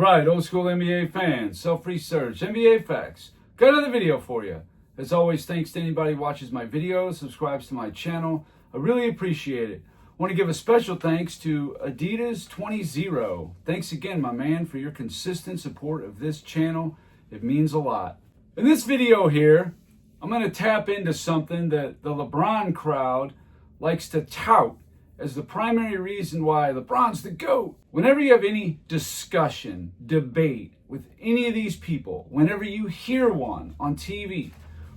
Alright, old school NBA fans, self-research, NBA facts. Got another video for you. As always, thanks to anybody who watches my videos, subscribes to my channel. I really appreciate it. I want to give a special thanks to Adidas 20. Thanks again, my man, for your consistent support of this channel. It means a lot. In this video here, I'm going to tap into something that the LeBron crowd likes to tout as the primary reason why LeBron's the GOAT. Whenever you have any discussion, debate with any of these people, whenever you hear one on TV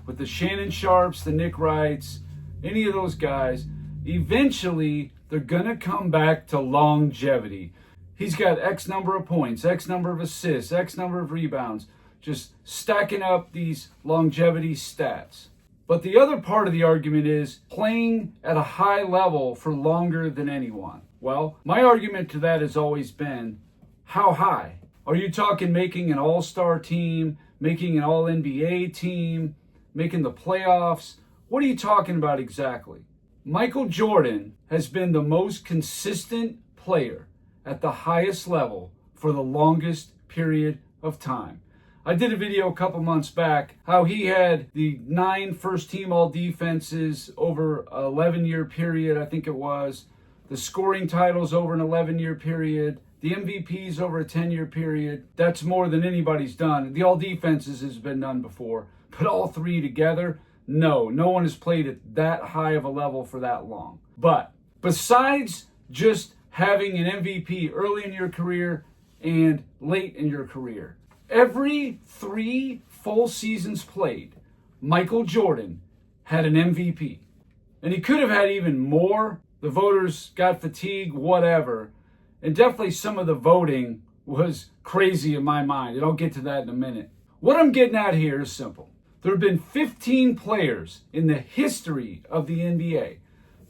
with the Shannon Sharps, the Nick Wrights, any of those guys, eventually they're going to come back to longevity. He's got X number of points, X number of assists, X number of rebounds, just stacking up these longevity stats. But the other part of the argument is playing at a high level for longer than anyone. Well, my argument to that has always been, how high? Are you talking making an all-star team, making an all-NBA team, making the playoffs? What are you talking about exactly? Michael Jordan has been the most consistent player at the highest level for the longest period of time. I did a video a couple months back how he had the 9 first-team all-defenses over an 11-year period, I think it was. The scoring titles over an 11-year period. The MVPs over a 10-year period. That's more than anybody's done. The all-defenses has been done before. But all three together, no one has played at that high of a level for that long. But besides just having an MVP early in your career and late in your career, every 3 full seasons played, Michael Jordan had an MVP. And he could have had even more. The voters got fatigued, whatever. And definitely some of the voting was crazy in my mind. And I'll get to that in a minute. What I'm getting at here is simple. There have been 15 players in the history of the NBA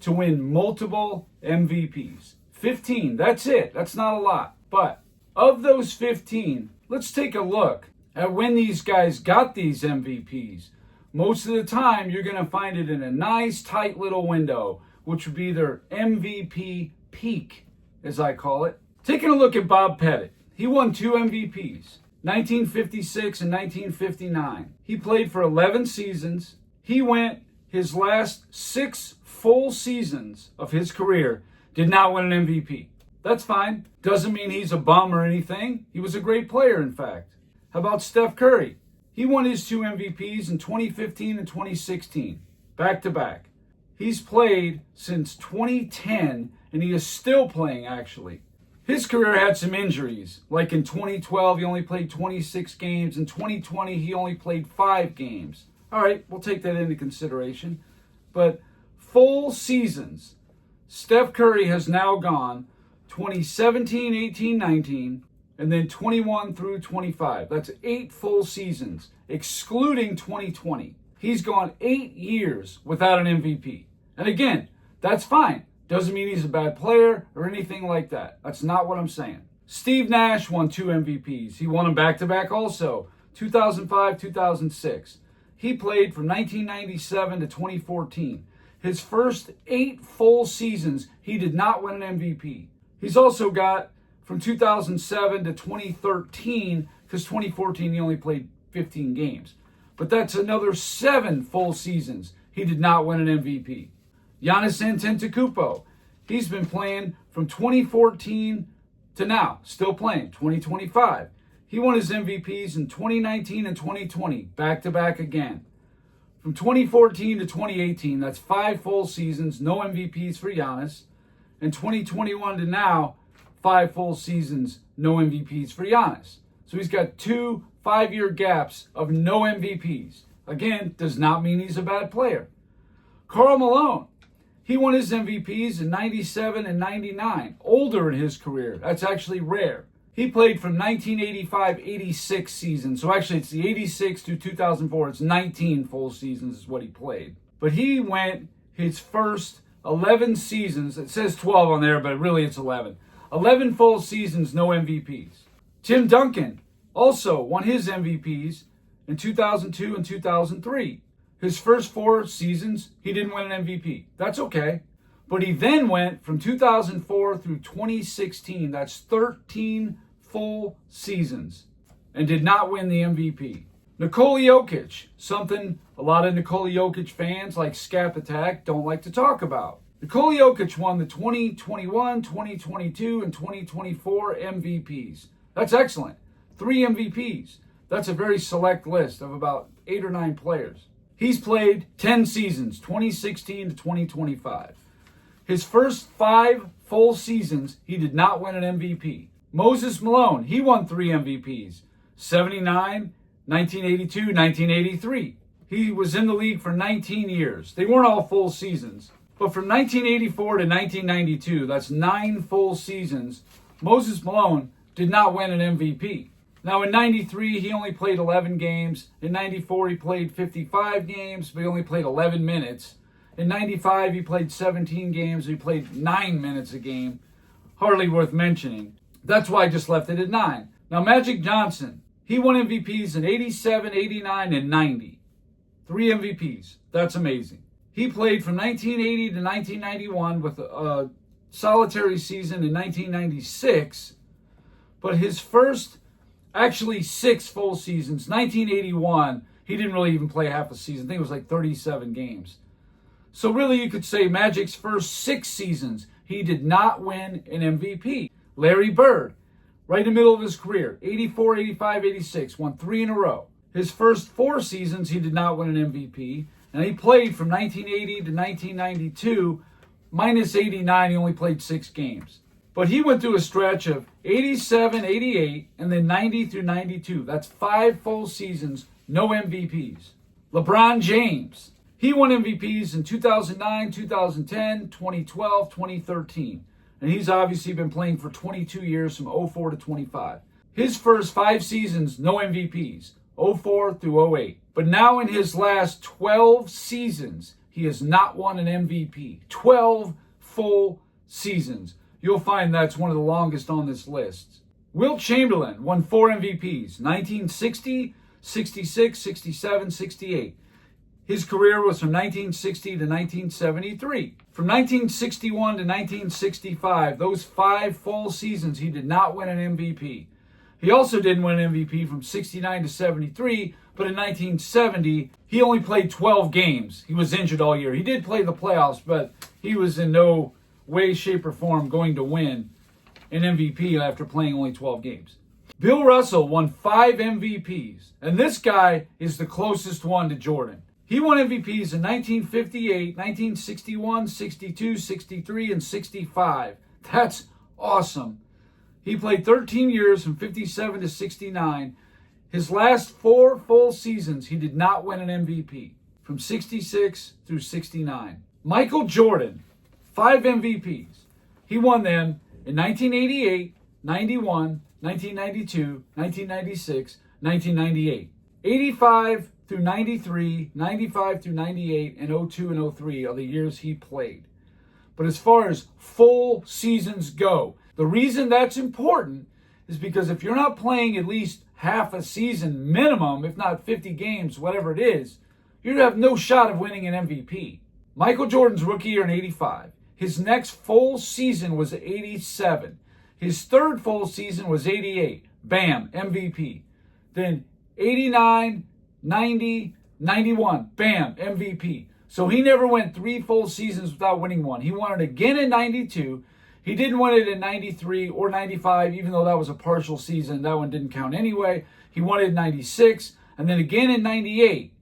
to win multiple MVPs. 15, that's it. That's not a lot. But of those 15, let's take a look at when these guys got these MVPs. Most of the time, you're going to find it in a nice, tight little window, which would be their MVP peak, as I call it. Taking a look at Bob Pettit. He won 2 MVPs, 1956 and 1959. He played for 11 seasons. He went his last 6 full seasons of his career, did not win an MVP. That's fine. Doesn't mean he's a bum or anything. He was a great player, in fact. How about Steph Curry? He won his 2 MVPs in 2015 and 2016, back to back. He's played since 2010, and he is still playing, actually. His career had some injuries. Like in 2012, he only played 26 games. In 2020, he only played 5 games. All right, we'll take that into consideration. But full seasons, Steph Curry has now gone 2017, 18, 19, and then 21 through 25. That's 8 full seasons, excluding 2020. He's gone 8 years without an MVP. And again, that's fine. Doesn't mean he's a bad player or anything like that. That's not what I'm saying. Steve Nash won 2 MVPs. He won them back-to-back also, 2005, 2006. He played from 1997 to 2014. His first 8 full seasons, he did not win an MVP. He's also got from 2007 to 2013, because 2014 he only played 15 games. But that's another 7 full seasons. He did not win an MVP. Giannis Antetokounmpo, he's been playing from 2014 to now, still playing, 2025. He won his MVPs in 2019 and 2020, back-to-back again. From 2014 to 2018, that's 5 full seasons, no MVPs for Giannis. And 2021 to now, 5 full seasons, no MVPs for Giannis. So he's got 2 5-year gaps of no MVPs. Again, does not mean he's a bad player. Karl Malone, he won his MVPs in 97 and 99, older in his career. That's actually rare. He played from 1985-86 season. So actually it's the 86 to 2004. It's 19 full seasons is what he played. But he went his first 11 seasons. It says 12 on there, but really it's 11. 11 full seasons, no MVPs. Tim Duncan also won his MVPs in 2002 and 2003. His first 4 seasons, he didn't win an MVP. That's okay. But he then went from 2004 through 2016. That's 13 full seasons and did not win the MVP. Nikola Jokic, something a lot of Nikola Jokic fans like Scap Attack don't like to talk about. Nikola Jokic won the 2021, 2022, and 2024 MVPs. That's excellent. 3 MVPs. That's a very select list of about 8 or 9 players. He's played 10 seasons, 2016 to 2025. His first 5 full seasons, he did not win an MVP. Moses Malone, he won 3 MVPs, 79, 1982, 1983. He was in the league for 19 years. They weren't all full seasons. But from 1984 to 1992, that's 9 full seasons, Moses Malone did not win an MVP. Now in 93, he only played 11 games. In 94, he played 55 games, but he only played 11 minutes. In 95, he played 17 games. He played 9 minutes a game. Hardly worth mentioning. That's why I just left it at 9. Now Magic Johnson, he won MVPs in 87, 89, and 90. 3 MVPs. That's amazing. He played from 1980 to 1991 with a solitary season in 1996. But his first, actually 6 full seasons, 1981, he didn't really even play half a season. I think it was like 37 games. So really you could say Magic's first 6 seasons, he did not win an MVP. Larry Bird, right in the middle of his career, 84, 85, 86, won 3 in a row. His first 4 seasons, he did not win an MVP. And he played from 1980 to 1992, minus 89, he only played 6 games. But he went through a stretch of 87, 88, and then 90 through 92. That's 5 full seasons, no MVPs. LeBron James, he won MVPs in 2009, 2010, 2012, 2013. And he's obviously been playing for 22 years from 04 to 25. His first 5 seasons, no MVPs, 04 through 08. But now in his last 12 seasons, he has not won an MVP. 12 full seasons. You'll find that's one of the longest on this list. Wilt Chamberlain won 4 MVPs, 1960, 66, 67, 68. His career was from 1960 to 1973. From 1961 to 1965, those 5 full seasons, he did not win an MVP. He also didn't win an MVP from 69 to 73, but in 1970, he only played 12 games. He was injured all year. He did play the playoffs, but he was in no way, shape, or form going to win an MVP after playing only 12 games. Bill Russell won 5 MVPs, and this guy is the closest one to Jordan. He won MVPs in 1958, 1961, 62, 63, and 65. That's awesome. He played 13 years from 57 to 69. His last 4 full seasons, he did not win an MVP from 66 through 69. Michael Jordan, 5 MVPs. He won them in 1988, 91, 1992, 1996, 1998. 85 through 93, 95 through 98, and 02 and 03 are the years he played. But as far as full seasons go, the reason that's important is because if you're not playing at least half a season minimum, if not 50 games, whatever it is, you'd have no shot of winning an MVP. Michael Jordan's rookie year in 85. His next full season was 87. His third full season was 88. Bam, MVP. Then 89, 90, 91. Bam, MVP. So he never went 3 full seasons without winning one. He won it again in 92. He didn't win it in 93 or 95, even though that was a partial season. That one didn't count anyway. He won it in 96, and then again in 98.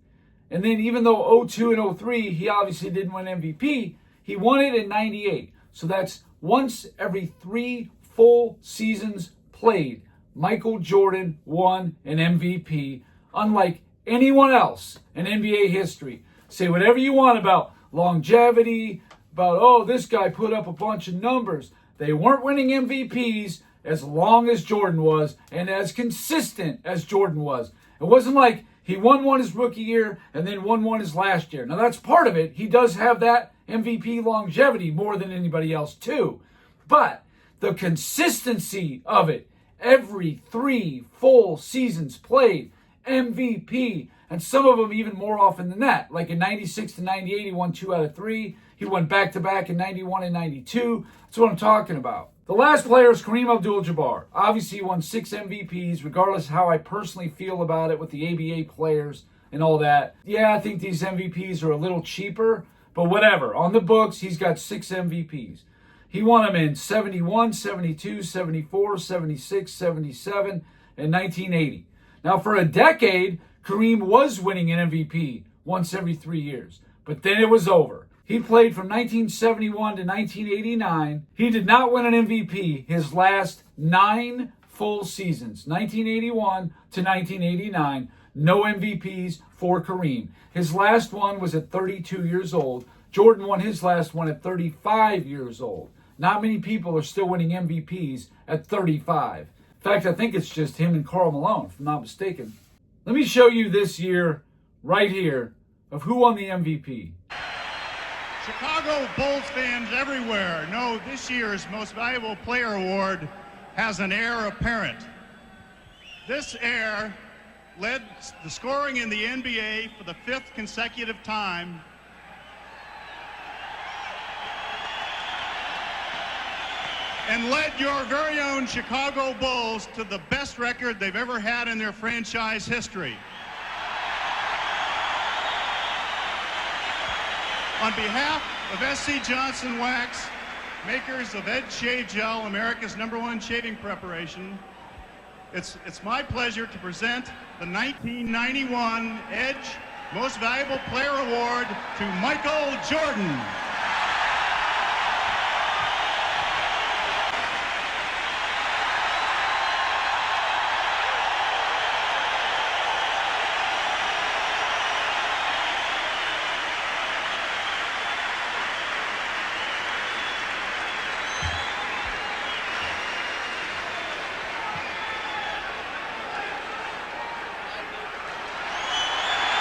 And then even though 02 and 03, he obviously didn't win MVP, he won it in 98. So that's once every 3 full seasons played, Michael Jordan won an MVP, unlike anyone else in NBA history. Say whatever you want about longevity, about, oh, this guy put up a bunch of numbers. They weren't winning MVPs as long as Jordan was and as consistent as Jordan was. It wasn't like he won one his rookie year and then won one his last year. Now, that's part of it. He does have that MVP longevity more than anybody else, too. But the consistency of it, every 3 full seasons played, MVP, and some of them even more often than that. Like in 96 to 98, he won 2 out of 3. He He went back-to-back in 91 and 92. That's what I'm talking about. The last player is Kareem Abdul-Jabbar. Obviously, he won 6 MVPs, regardless of how I personally feel about it with the ABA players and all that. Yeah, I think these MVPs are a little cheaper, but whatever. On the books, he's got 6 MVPs. He won them in 71, 72, 74, 76, 77, and 1980. Now, for a decade, Kareem was winning an MVP once every 3 years, but then it was over. He played from 1971 to 1989. He did not win an MVP his last 9 full seasons, 1981 to 1989. No MVPs for Kareem. His last one was at 32 years old. Jordan won his last one at 35 years old. Not many people are still winning MVPs at 35. In fact, I think it's just him and Karl Malone, if I'm not mistaken. Let me show you this year, right here, of who won the MVP. Chicago Bulls fans everywhere know this year's Most Valuable Player Award has an heir apparent. This heir led the scoring in the NBA for the 5th consecutive time. And led your very own Chicago Bulls to the best record they've ever had in their franchise history. On behalf of SC Johnson Wax, makers of Edge Shave Gel, America's #1 shaving preparation, it's my pleasure to present the 1991 Edge Most Valuable Player Award to Michael Jordan.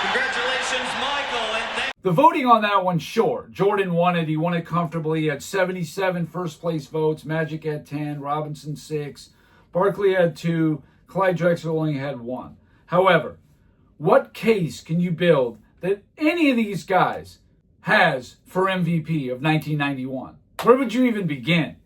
Congratulations, Michael, and thank The voting on that one's short. Jordan won it. He won it comfortably. He had 77 first-place votes. Magic had 10. Robinson 6. Barkley had 2. Clyde Drexler only had 1. However, what case can you build that any of these guys has for MVP of 1991? Where would you even begin?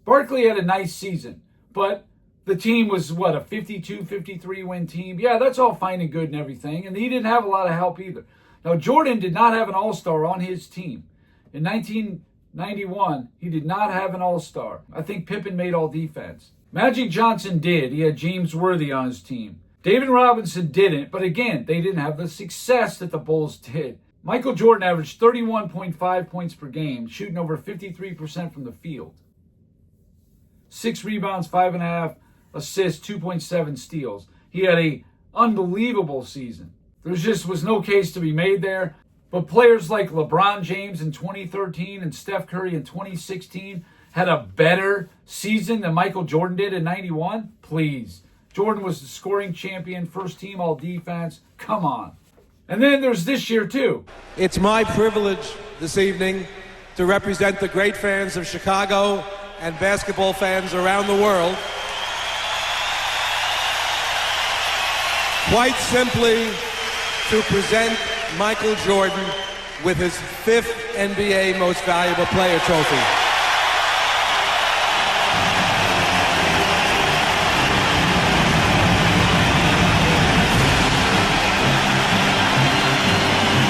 Barkley had a nice season, but the team was, what, a 52, 53 win team? Yeah, that's all fine and good and everything, and he didn't have a lot of help either. Now, Jordan did not have an all-star on his team. In 1991, he did not have an all-star. I think Pippen made all defense. Magic Johnson did. He had James Worthy on his team. David Robinson didn't, but again, they didn't have the success that the Bulls did. Michael Jordan averaged 31.5 points per game, shooting over 53% from the field. 6 rebounds, 5.5 assists, 2.7 steals. He had an unbelievable season. There just was no case to be made there. But players like LeBron James in 2013 and Steph Curry in 2016 had a better season than Michael Jordan did in 91? Please. Jordan was the scoring champion, first team all defense. Come on. And then there's this year too. It's my privilege this evening to represent the great fans of Chicago and basketball fans around the world. Quite simply, to present Michael Jordan with his 5th NBA Most Valuable Player trophy.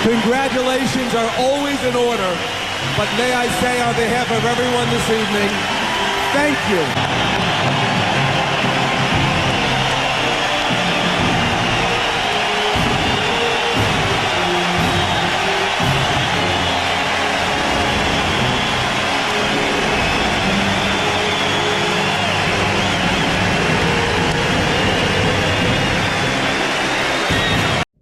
Congratulations are always in order, but may I say on behalf of everyone this evening, thank you.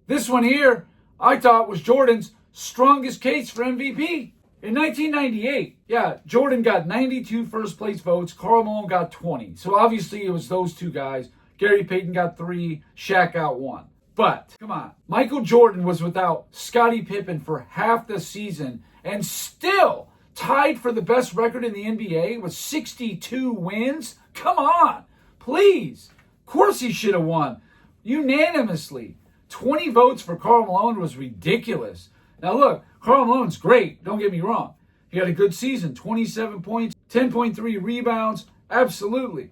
This one here, I thought was Jordan's strongest case for MVP. In 1998, yeah, Jordan got 92 first-place votes. Karl Malone got 20. So obviously it was those two guys. Gary Payton got 3. Shaq got 1. But, come on, Michael Jordan was without Scottie Pippen for half the season and still tied for the best record in the NBA with 62 wins? Come on, please. Of course he should have won unanimously. 20 votes for Karl Malone was ridiculous. Now look, Karl Malone's great, don't get me wrong. He had a good season, 27 points, 10.3 rebounds, absolutely.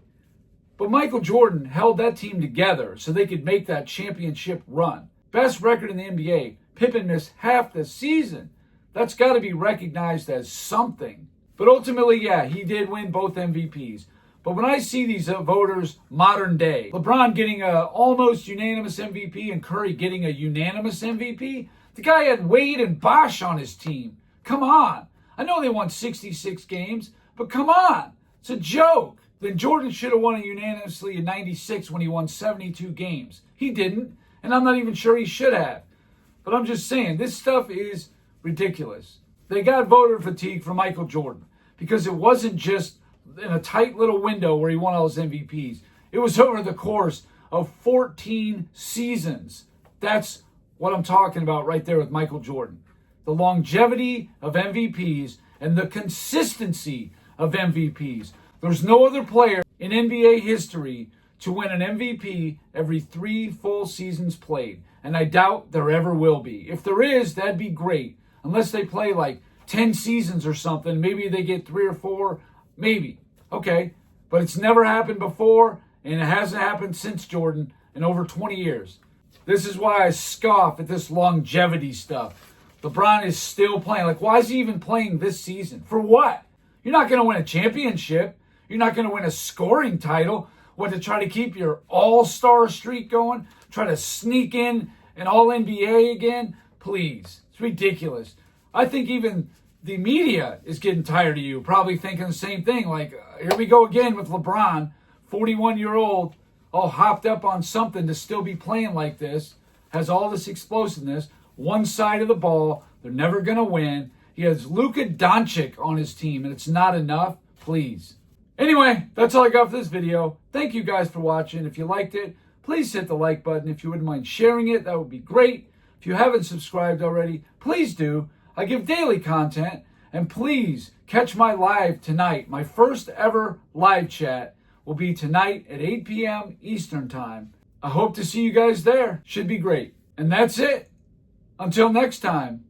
But Michael Jordan held that team together so they could make that championship run. Best record in the NBA. Pippen missed half the season. That's got to be recognized as something. But ultimately, yeah, he did win both MVPs. But when I see these voters modern day, LeBron getting a almost unanimous MVP and Curry getting a unanimous MVP, the guy had Wade and Bosh on his team. Come on. I know they won 66 games, but come on. It's a joke. Then Jordan should have won it unanimously in 96 when he won 72 games. He didn't, and I'm not even sure he should have. But I'm just saying, this stuff is ridiculous. They got voter fatigue for Michael Jordan because it wasn't just in a tight little window where he won all his MVPs. It was over the course of 14 seasons. That's what I'm talking about right there with Michael Jordan. The longevity of MVPs and the consistency of MVPs. There's no other player in NBA history to win an MVP every 3 full seasons played. And I doubt there ever will be. If there is, that'd be great. Unless they play like 10 seasons or something. Maybe they get 3 or 4. Maybe. Okay. But it's never happened before. And it hasn't happened since Jordan in over 20 years. This is why I scoff at this longevity stuff. LeBron is still playing. Like, why is he even playing this season? For what? You're not going to win a championship. You're not going to win a scoring title. What, to try to keep your all-star streak going? Try to sneak in an all-NBA again? Please. It's ridiculous. I think even the media is getting tired of you, probably thinking the same thing. Like, here we go again with LeBron, 41-year-old, all hopped up on something to still be playing like this, has all this explosiveness, one side of the ball, they're never going to win. He has Luka Doncic on his team, and it's not enough. Please. Anyway, that's all I got for this video. Thank you guys for watching. If you liked it, please hit the like button. If you wouldn't mind sharing it, that would be great. If you haven't subscribed already, please do. I give daily content, and please catch my live tonight. My first ever live chat will be tonight at 8 p.m. Eastern Time. I hope to see you guys there. Should be great. And that's it. Until next time.